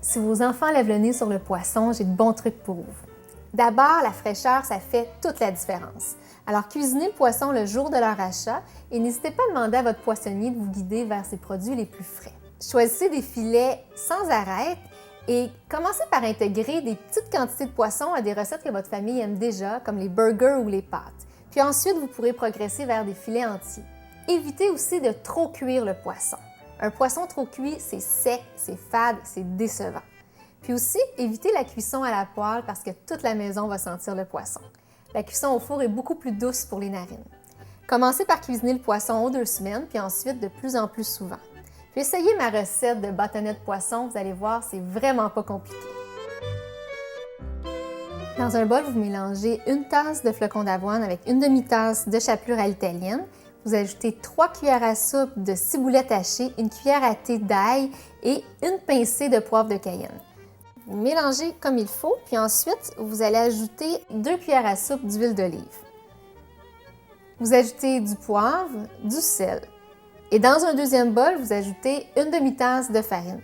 Si vos enfants lèvent le nez sur le poisson, j'ai de bons trucs pour vous. D'abord, la fraîcheur, ça fait toute la différence. Alors, cuisinez le poisson le jour de leur achat et n'hésitez pas à demander à votre poissonnier de vous guider vers ses produits les plus frais. Choisissez des filets sans arête et commencez par intégrer des petites quantités de poisson à des recettes que votre famille aime déjà, comme les burgers ou les pâtes. Puis ensuite, vous pourrez progresser vers des filets entiers. Évitez aussi de trop cuire le poisson. Un poisson trop cuit, c'est sec, c'est fade, c'est décevant. Puis aussi, évitez la cuisson à la poêle parce que toute la maison va sentir le poisson. La cuisson au four est beaucoup plus douce pour les narines. Commencez par cuisiner le poisson aux 2 semaines, puis ensuite de plus en plus souvent. Puis essayez ma recette de bâtonnets de poisson, vous allez voir, c'est vraiment pas compliqué. Dans un bol, vous mélangez 1 tasse de flocons d'avoine avec 1 demi-tasse de chapelure à l'italienne. Vous ajoutez 3 cuillères à soupe de ciboulette hachée, 1 cuillère à thé d'ail et 1 pincée de poivre de Cayenne. Vous mélangez comme il faut, puis ensuite, vous allez ajouter 2 cuillères à soupe d'huile d'olive. Vous ajoutez du poivre, du sel. Et dans un deuxième bol, vous ajoutez 1 demi-tasse de farine.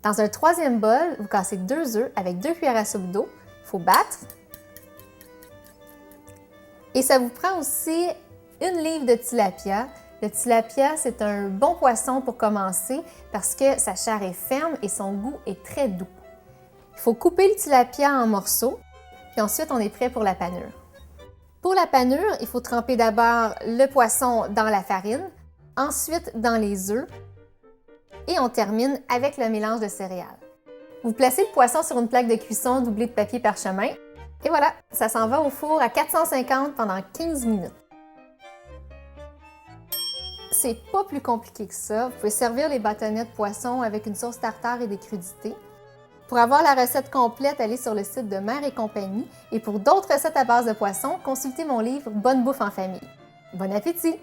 Dans un troisième bol, vous cassez 2 œufs avec 2 cuillères à soupe d'eau. Il faut battre. Et ça vous prend aussi 1 livre de tilapia. Le tilapia, c'est un bon poisson pour commencer parce que sa chair est ferme et son goût est très doux. Il faut couper le tilapia en morceaux, puis ensuite on est prêt pour la panure. Pour la panure, il faut tremper d'abord le poisson dans la farine, ensuite dans les œufs et on termine avec le mélange de céréales. Vous placez le poisson sur une plaque de cuisson doublée de papier parchemin et voilà, ça s'en va au four à 450 pendant 15 minutes. C'est pas plus compliqué que ça. Vous pouvez servir les bâtonnets de poisson avec une sauce tartare et des crudités. Pour avoir la recette complète, allez sur le site de Mère et compagnie et pour d'autres recettes à base de poisson, consultez mon livre Bonne bouffe en famille. Bon appétit!